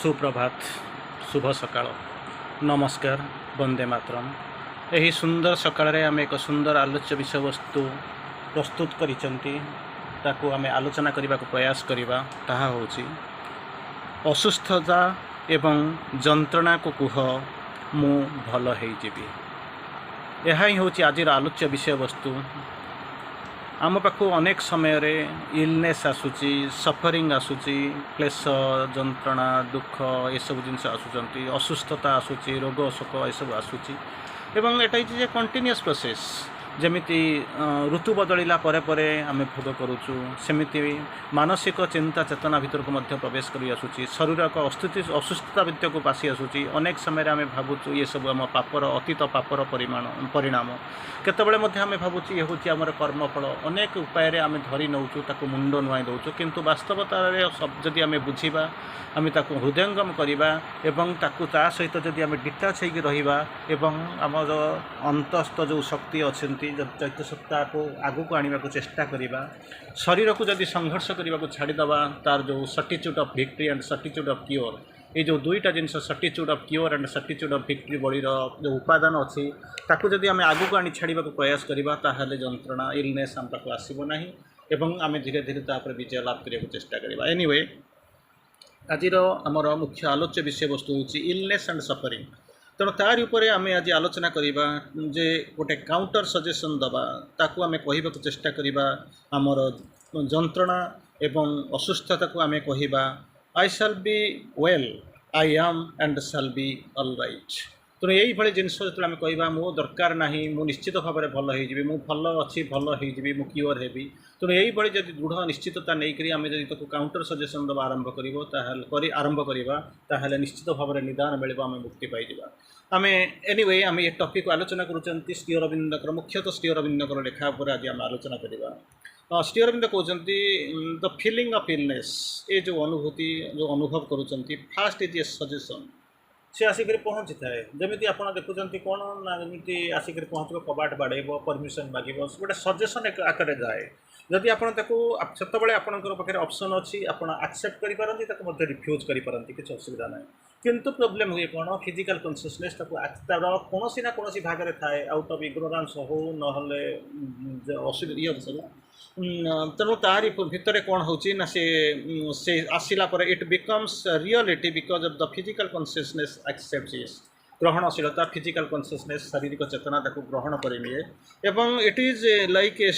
सुप्रभात शुभ सकाळ नमस्कार वंदे मातरम। यही सुंदर सकाळ आम एक सुंदर आलोच्य विषय वस्तु प्रस्तुत करिसेंती ताकू आम आलोचना करने को प्रयास करवा ताहा होची असुस्थता एवं जंत्रणा को कुह मु भल हो जीवी। यह ही हूँ आज आलोच्य विषय वस्तु। आम पाखु अनेक समय रे इलनेस आसूची सफरिंग आसूची क्लेश जंत्रणा दुख ये सब जिनस आसुचंती असुस्थता आसूची रोग शोक ये सब आसूची एवं एटा जे कंटिन्यूअस प्रोसेस जमिति ऋतु बदलिला परे परे आमे भोग करूचु सेमिति मानसिक चिंता चेतना भीतर को मध्य प्रवेश करी आसूची शरीर को असुस्थता भितर को पासी आसूची। अनेक समय आमे भाबुचु ये सब आम पापर अतीत पापर परिणाम केतबेले मध्य आमे भाबुचु ये होची हमर कर्मफल अनेक उपाय आमे धरी नौचु ताको मुंड नुआई दौचु किंतु वास्तवता सब जदि आमे बुझिबा आमे ताको हृदयंगम करिबा एवं ताको ता सहित जदि आमे डिटाच होइक रहिबा एवं हमर अंतस्थ जो शक्ति अछंती चैत्य सत्ता को आगू को आने को चेष्टा करवा शरीर को जदि संघर्ष करने को छाड़ीदवा तार जो certitude of victory and certitude of cure ये जो दुईटा जिनस certitude of cure and certitude of victory बॉडीर जो उपादान अच्छी ताकू जदि आम आगू को आनी छाड़ा को प्रयास करवा ताहले जंत्रणा इलनेस आम पाक आसब ना एवं आम धीरे धीरे तापर विजय लाभ करने को चेष्टा करवा। एनीवे आज आमर मुख्य आलोच्य विषय वस्तु हूँ इलनेस एंड सफरिंग। तेणु तार उपरे आम आज आलोचना करवा जे गोटे काउंटर सजेसन दबा ताकू आम कहवा चेष्टा करवा आमर जंत्रणा एवं असुस्थता को आम कहवा I shall be well I am and shall be all right. तेणु यही भाई जिनस जो आम कहवा मो दरकार ना मु निश्चित भाव में भल हो भल अच्छी भल हो मु क्योर हेबी। तेणु यही भाई जब दृढ़ निश्चितता नहीं आम जब काउंटर सजेसन दबा आरंभ करवा निश्चित भाव में निदान मिले आम मुक्ति पाई आम एनीवे आम ये टॉपिक आलोचना करुँच श्री अरविंद मुख्यतः श्री अरविंद लेखा पर आज आम आलोचना करवा। श्री अरविंद कहते द फीलिंग ऑफ इलनेस ये जो अनुभूति जो अनुभव करुँच फास्ट इज ए सजेसन सी आसिक पहुँची थाए जमी आप देखुं कौन ना जमी आसिक पहुँच कबाट बाड़ेब परमिशन मागे गोटे सजेसन आकार जाए जदि आपतबले आपंकर पाखे ऑप्शन अच्छी आप एक्सेप्ट करें रिफ्यूज करें किसी असुविधा ना किंतु प्रोब्लेम हुए कौन फिजिकल कन्सियसनेस तार कौन ना कौन भाग में थाए आउट ऑफ इग्नोरेंस हो ना असुविधा सब तेणु तारी भितर कौन होना से आसला it becomes reality because of the physical consciousness accept is ग्रहणशीलता फिजिकल कन्सियसनेस शारीरिक चेतना ताको ग्रहण करेनिए एवं it is like a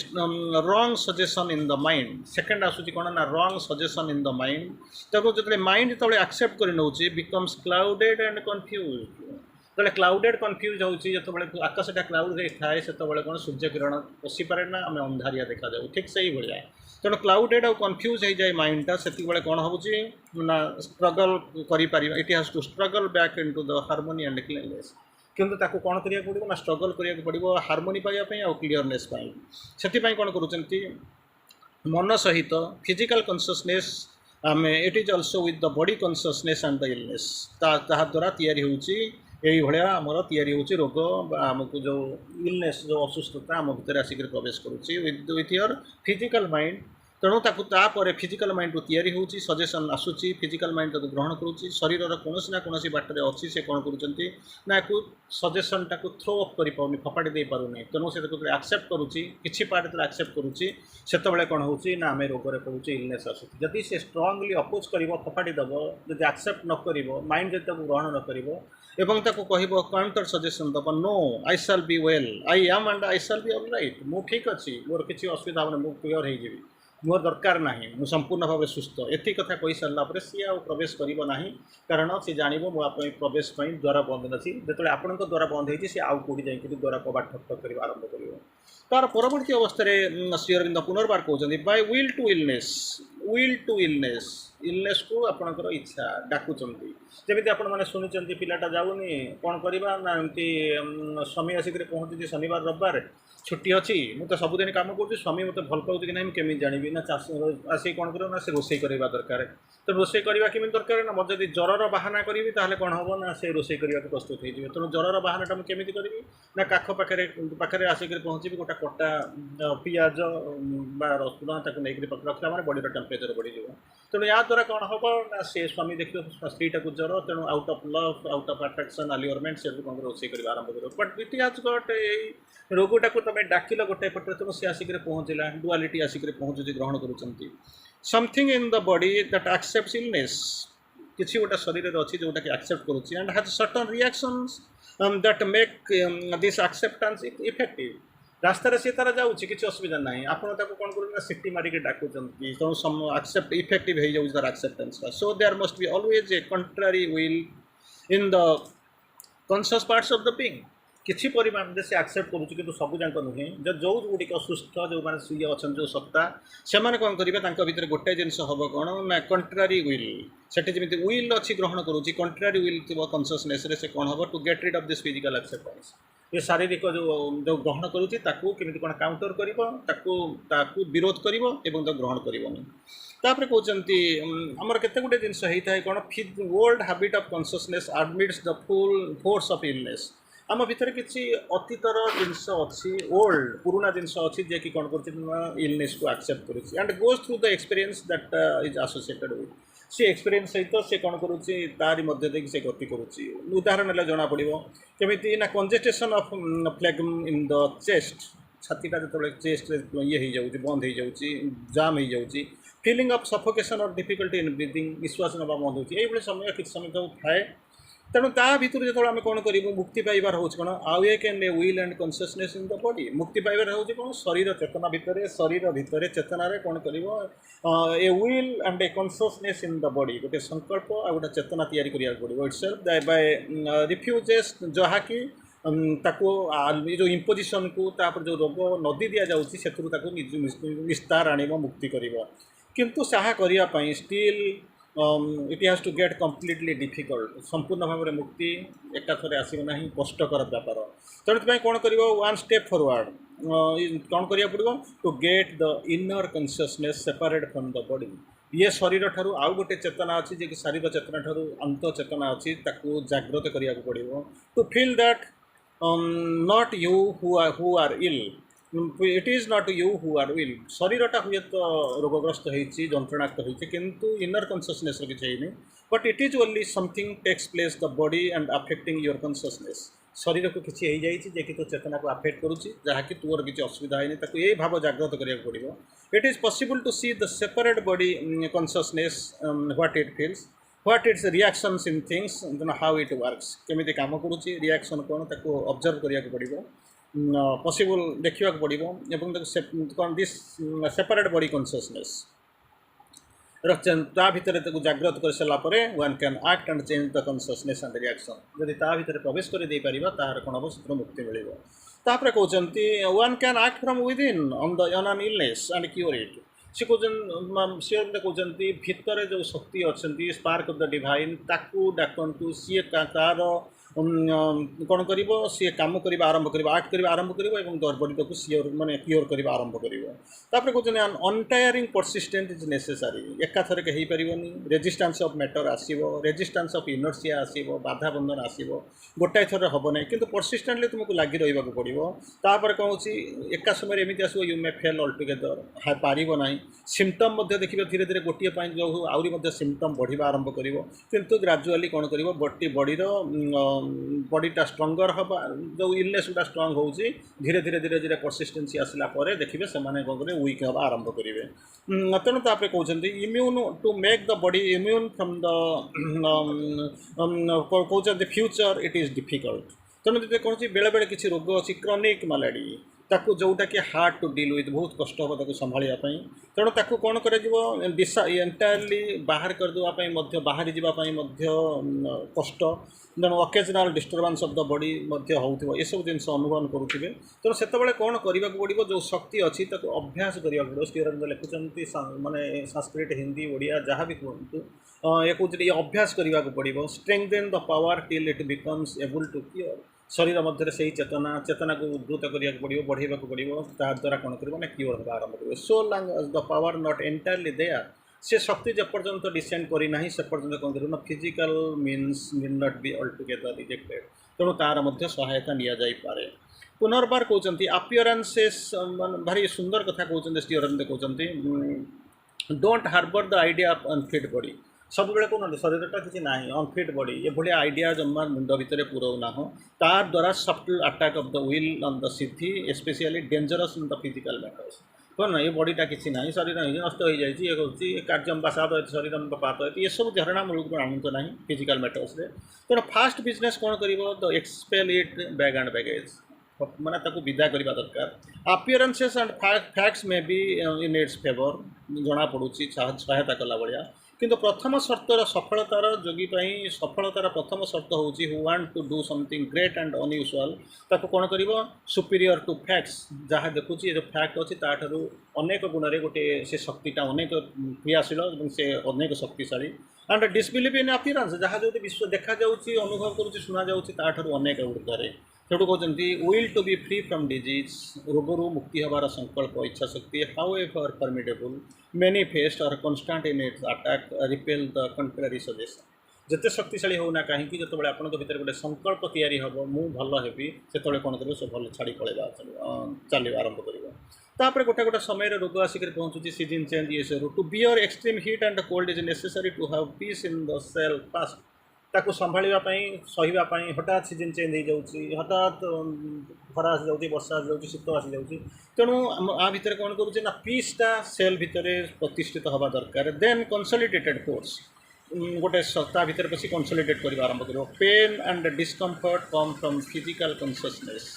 wrong suggestion in the mind. Second आसूची कौन ना wrong suggestion in the mind ताको जो माइंड जो एक्सेप्ट कर नौची बिकम्स क्लाउडेड एंड कन्फ्यूज जो क्लाउडेड कन्फ्यूज होती जो आकाशटा क्लाउड थाए से कौन सूर्य किरण पशि पारे ना आम अंधारिया देखा जाऊ ठीक से ही भाया। तेणु क्लाउडेड और कन्फ्यूज हो जाए माइंडटा से कौन होना स्ट्रगल कर it has to struggle back into the harmony and cleanness किंतु ताको कौन करिया पड़ो ना स्ट्रगल करिया पड़ो हार्मोनी पाइबा और क्लीयरनेस से कौन करुँच मन सहित फिजिकल कन्सियसनेस आम it is also with the body consciousness and the illness द्वारा तैयारी यही भाया आमर तैयारी रोग आमको जो इलनेस जो असुस्थता आम भर आसिक प्रवेश करुच्ची विथ योर फिजिकल माइंड। तेणु तापर फिजिकल माइंड रू तैयारी होची सजेसन आसूची फिजिकल माइंड ताको ग्रहण करुच्ची शरीर कौन ना कौन बाटर अच्छी से कौन कर सजेसन टाक थ्रो अफ कर पाऊनी फपाड़ी दे पारूनी तेणु से एक्सेप्ट करुच्ची किसी पार्ट जो एक्सेप्ट करुच्ची से कौन होना आम रोगे पड़ुचे इलनेस आसूची जदि से स्ट्रंगली अपोज कर फपाड़ी दब जब एक्सेप्ट न कर माइंड जब ग्रहण न कर एवं ताको कहिबो काउंटर सजेशन दब no I shall be well I am and I shall be all right मु ठीक अच्छी मोर किसी असुविधा हम मु क्लियर हो मोर दरकार ना मु संपूर्ण भाव सुस्थ एति कथा कही सारापर सी आ प्रवेश करना कारण सी जान मोई प्रवेश द्वार बंद अच्छी जो आपण द्वार बंद होती सी आउ कौटी जाकि द्वार कबाट ठक ठक कर आरंभ कर तार परवर्ती अवस्था श्री अरविंद पुनर्बार कहते by will to illness illness को आपणकर इच्छा डाकुंट जमी आपण मैंने शुणी पिलाटा जाऊनी कौन करवा ना एमती स्वामी आसिक पहुँची शनिवार रविवार छुट्टी अच्छी मुझे सबुदिन कम कर स्वामी मत भल पाऊँ कि ना केमी जानी ना आसिक कौन कर से रोसे करवा दरकार तो रोसे करवा केमी दरकार ना मोर जब ज्वर बाहाना करी ताहले कौन हम ना से रोसे करने प्रस्तुत हो तेणु ज्वर बाहानाटा मुझे केमी करी ना काख पाखे आसिक पहुँची गोटा कटा पियाज रसुण ताक नहीं रखला मैंने बॉडी टेम्परेचर बढ़ी तेणु या द्वारा कौन हम ना से स्वामी देख स्त्रीटा को जर तेणु out of love out of attraction allurement से कौन रोसे कर आरंभ कर बट इट हैज गॉट रोगटा को तुम डाकिल गोटे पटे तुम सी आसिक पहुँचला डुआलिटी आसिक पहुँचुची ग्रहण कर something in the body that accepts illness किसी गोटे शरीर अच्छी जोटा कि एक्सेप्ट करुच्ची and has certain reactions that make this acceptance effective रास्तार सी तार जाऊँगी किसी असुविधा ना आपड़ कौन कर सिटी मारिक डाकुंट तेणु एक्सेप्ट इफेक्टिव हो जाऊँ तार acceptance so there must be always a contrary will in the conscious parts of the being किसी परिमाण में से एक्सेप्ट करुच्ची कि सबू जाक नुहे जो गुड़िक सुस्थ जो मैंने ये अच्छा जो सत्ता से कौन करेंगे भितर गोटे जिनस हम कौन ना कंट्रारी विल से जमी विल अच्छी ग्रहण करुच्ची कंट्रारी विल थी कन्सियसनेस से कौन हम to get rid of this physical acceptance ये शारीरिक जो ग्रहण करुच्ची केमी कौन काउंटर कर विरोध कर ग्रहण करनी तापर कहते आमर केते गुटे जिनस होता है कौन old habit of consciousness admits the full force of illness आम भितर किसी अतीतर जिनस अच्छी ओल्ड पुराना जिनस अच्छी जे कि कौन कर इलनेस को एक्सेप्ट कर and goes through the experience that is associated with सी एक्सपीरियंस सहित से कौन करुच्ची तारी मध्य से गति करुच्ची उदाहरण है जना पड़ो केमी ना कंजेस्टेशन ऑफ फ्लेगम इन द चेस्ट छातीटा जो चेस्ट ये हो बंद हो जाऊँगी जाम हो जाऊँगी फीलिंग ऑफ सफोकेशन और डिफिकल्टी इन ब्रीथिंग निश्वास नवा बंद होती है समय किसी समय जो थाए तेणु ता भर जो आम कौन करूँ मुक्ति पाइबार हूँ कौन आवेक and a will and consciousness in the body मुक्ति पाइबार हूँ कौन शरीर चेतना भितर चेतना कौन कर a will and a consciousness in the body गोटे संकल्प आ गोटे चेतना तैयारी करिया पड़ो इट्सेल्फ बाय रिफ्यूजेस जहाँकि ताको जो इम्पोजिशन को तापर जो रोग नदी दि जाऊँगी से निस्तार आण मुक्ति कर किंतु साहा करने still it has to get completely difficult संपूर्ण भाव में मुक्ति एकाथरे आसना कष्टकर व्यापार तेणु कौन कर वन स्टेप फॉरवर्ड कौन करा पड़ो to get the inner consciousness separate from the body ये शरीर ठारू आउ गोटे चेतना अच्छी जे कि शारीरिक चेतना ठारू अंत चेतना अच्छी ताकू जागृत करिया पड़ो to feel that not you who are ill it is not you who are will शरीरटा हुए तो रोगग्रस्त होती जंत्रणाक्त होती किंतु इनर कॉन्शियसनेस किसी but it is only something takes place the body and affecting your consciousness शरीर को किसी हो जाए कि तो चेतना को अफेक्ट करुच्ची जहाँकि तुअर किसी असुविधा है ये भाव जागृत करिया पड़ो it is possible to see the separate body consciousness what it feels what its reactions in things how it works केमी काम करुच्ची रिएक्शन कौन ताको ऑब्जर्व करिया पड़ो पॉसिबल देखा पड़ो कौन दिस सेपरेट बॉडी कॉन्शियसनेस ता भितर जागृत कर सारापर one can act and change the consciousness and reaction जदि ता भितर प्रवेश कर दे पारिबा तार कौन हम शीघ्र मुक्ति मिल तापर कहते one can act from within on the on an illness and cure it सी कहते भितर जो शक्ति अच्छी स्पार्क ऑफ द डिवाइन ताकू डाकतु सी तार कौन कर सी कम कर आरंभ कर आक्ट कर आरंभ कर बॉडी को सियोर माने क्योर कर आरंभ कर कहते अनटायरिंग परसिस्टेंट इज नेसेसरी एकाथरक हो पारनी रेजिस्टेंस ऑफ मैटर आसो रेजिस्टेंस ऑफ इनर्सिया आसो बाधा बंधन आसो गोटाए थर हम ना कि परसिस्टेंटली तुमको लगी रहा पड़ो तापर कौन हो एका समय एमती आसो you may fail altogether पारना सिम्पटम देखिए धीरे धीरे गोटे जो आहरी सिम्पटम बढ़ा आरंभ कर किंतु ग्राजुआली कौन कर बॉडी बॉडीटा स्ट्रंगर हवा जो इलनेस गुटा स्ट्रंग हो धीरे धीरे धीरे धीरे परसिस्टेंसी आसला देखिए से कौन करेंगे वीक हवा आरंभ करेंगे तेणु तापर कहते immune to make the body immune from the कहते फ्यूचर इट इज डिफिकल्ट तेणु कौन बेले बेले किसी रोग अच्छी क्रॉनिक मैलेडी ताकू जोटा कि हार्ड टू डील विथ बहुत कष्ट हम ताकू संभाळियापाई तेणु ताकू कौन कर एंटायरली बाहर करदेवाई बाहरी जावाई कष्ट तेणु अकेजनाल डिस्टर्बांस ऑफ द बॉडी हो सब जिन अनुभव करुवे तेणु से कौन करने पड़ो जो शक्ति अच्छी अभ्यास करा पड़ो श्रीअरविंद लिखुंट माने संस्कृत हिंदी ओडिया जहाँ भी कहतु ये कहते ये अभ्यास करने पड़ो strengthen the power till it becomes able to cure शरीर मध्य से ही चेतना को उद्धृत करा पड़ो बढ़ावा पड़ो ताद्वारा कौन कर क्योर होगा आरंभ कर so long as the power not entirely there से शक्ति जपर्यंत डिसेंड करना से पर्यंत कौन कर physical means will not be altogether rejected तेणु तार मध्य सहायता निजापे पुनर्बार कहते अपीयरेन्सेस भारी सुंदर कथा कहते श्री अरविंद कहते don't harbour the idea of unfit body सब बेले कौन शरीरटा किसी ना अनफिट बॉडी ये आइडिया जमा मुंड भितर पुरौना तार द्वारा subtle attack of the will on the सिद्धि specially dangerous in the physical matters कौन ना ये बॉडीटा किसी ना शरीर नष्ट हो जाए ये करुच्ची कार्यम बासाद शरीर पात ये सब झरणा मूलक आणुत ना फिजिकल मैटर्स तेणु फास्ट बिजनेस कौन कर the expel it bag and baggage माने ताको विदा करबा दरकार appearances and facts may be in its favour जना पड़ुची सहायता कला भाया किंतु प्रथम शर्तर सफलतार जोगी सफलतार प्रथम शर्त हूँ who want to do something great and unusual ताको कौन कर सुपीरियर टू फैक्ट्स जहाँ देखुची जो फैक्ट अच्छी ताठू अनेक गुण में गोटे से शक्तिटा अनेक क्रियाशील से अनेक शक्तिशाली एंड डिसबिलीव इन अपीयरेंस जहाँ जो विश्व देखा जाऊँगी अनुभव करुँच शुणा जाठू अनेक ऊर्धे सेठू कहते will to be free from disease रोगरू मुक्ति हबार संकल्प इच्छा शक्ति हाउ एवर फॉर्मिडेबल मैनिफेस्ट और constant in its attack repel the contrary suggestion जिते शक्तिशाली होना कहीं जो आपण भर गोटे संकल्प तैयारी हम मु भल हेबी से कौन कर सब भल छाड़ी पलैबा चलवा आरंभ कर गोटे गोटे समय रोग आसिक पहुँचुची सीजन चेंज ये सब to bear extreme heat and cold is necessary to have peace in the cell fast ताको संभाळापी सहीवाई हठात सीजन चेंज हो जाऊँगी हठात खरा आसी जाऊँगी वर्षा आसी जाऊँगी शीत आसी जाऊँगी तेणु आ भितर कौन करुचे ना पीसटा सेल भितर प्रतिष्ठित हवा दरकार देन कंसोलिडेटेड फोर्स गोटे ता भितर पसी कंसोलिडेट कर आरंभ कर pain and discomfort come from physical consciousness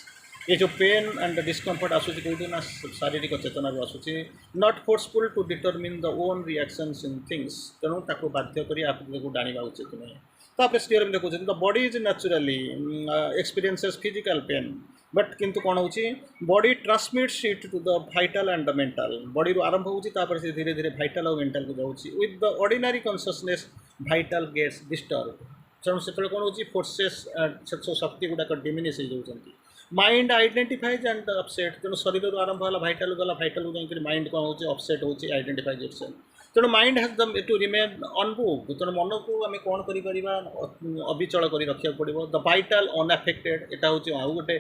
ये जो पेन एंड डिस्कम्फर्ट आसूची कौटी ना शारीरिक चेतना आसूची not forceful to determine the own reactions in things तेणु ताको बाध्य करी आपको डाणिबा उचित नहीं तापर स्टीयर देखुचे the body is naturally experiences physical pain but किंतु कौन होची body transmits it to the vital and the mental body रू आरंभ होची तापर से धीरे धीरे भाइटल और मेंटल को जाऊँगी with the ordinary consciousness vital gets disturb तेणु से कौन होची फोर्सेस शक्ति गुड़ाक डिमिनिश हो जाती माइंड आइडेंटिफाइज एंड अपसेट तेणु शरीर आरंभ है भाइटल गला भाइटल को माइंड कौन हो अपसेट हो आइडेंटिफाइज इटसेल्फ तेणु mind has the to remain अनबुक तेणु मन को आम कौन कर अविचल कर रखा पड़ो द भाइटाल अनएफेक्टेड यहाँ हूँ आउ गोटे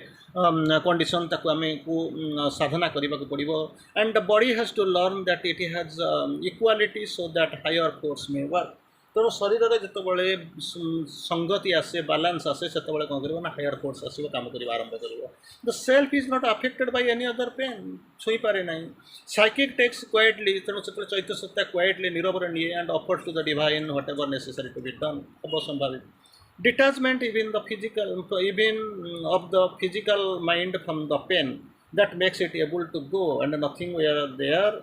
कंडीशन ताको आम को साधना करने को पड़ो and the body has to learn that it has equality so that higher force may work तेणु शरीर में जितेबाला संगति आसे बालांस आसे से कौन कर हायर फोर्स आसो कम कर आरंभ कर the self is not affected by any other pain छुई पारे ना साइकिक टेक्स क्वाइटली तेणु से चैत्य सत्ता क्वाइटली नीरव निए and offers to the divine whatever necessary to be done अब संभावित detachment even the physical even of the physical mind from the pain that makes it able to go and nothing were there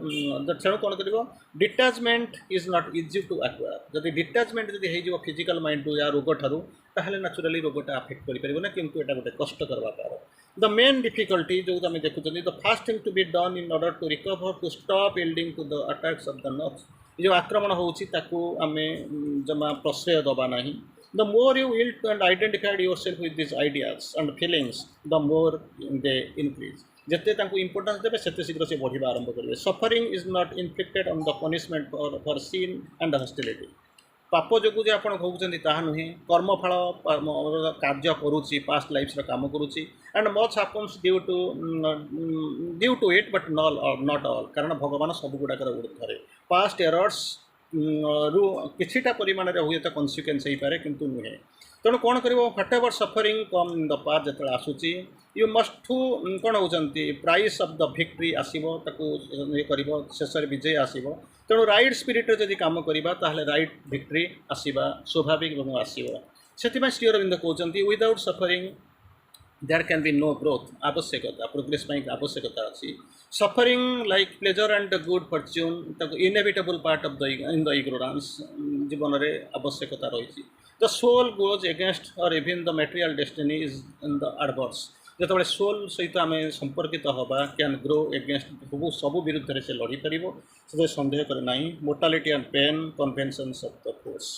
that तेणु कौन कर detachment is not easy to acquire जब detachment जब हो physical mind या रोग ठारू ताहले नेचुराली रोगटा अफेक्ट करें किंतु एटा गोटे कष्ट करवा तार द मेन डिफिकल्टी जो आम देखुं the first thing to be done in order to recover to stop yielding to the attacks of the nerves जो आक्रमण होची आम जमा प्रश्रय दबा ना the more you will and identified yourself with these ideas and feelings the more they increase जिते importance देवे से शीघ्र से बढ़िया आरंभ करेंगे suffering is not inflicted on the punishment for sin and hostility पाप जो जे आप कहते ताहा नुहे कर्मफल कार्य करुच्ची पास्ट लाइफ्स काम करुच्ची and much happens due to it but not all कारण भगवान सब गुड़ाकर ऊर्धे पास्ट एरर्स रु किछिटा परिमाण में हुए तो कन्सिक्वेन्स हो पाए किंतु नुहे तेणु कौन कर what ever suffering come in the path जो आसूची यू मस्ट टू कौन होती प्राइस ऑफ द विक्ट्री आसो कर शेष विजय आसो तेणु राइट स्पिरिट जब कम करवा राइट विक्ट्री आसवा स्वाभाविक आसो से श्री अरविंद कहते without suffering there can be no growth आवश्यकता प्रोग्रेस आवश्यकता अच्छी suffering like pleasure and good fortune inevitable part of the in the ignorance जीवन में आवश्यकता रही द सोल गोज एगेंस्ट और even the material destiny is in the adverse जो soul सहित आम संपर्कित हवा कैन ग्रो एगेंस्ट सब विरुद्ध से लड़ी पार से सन्देह करे ना mortality and pain conventions of the force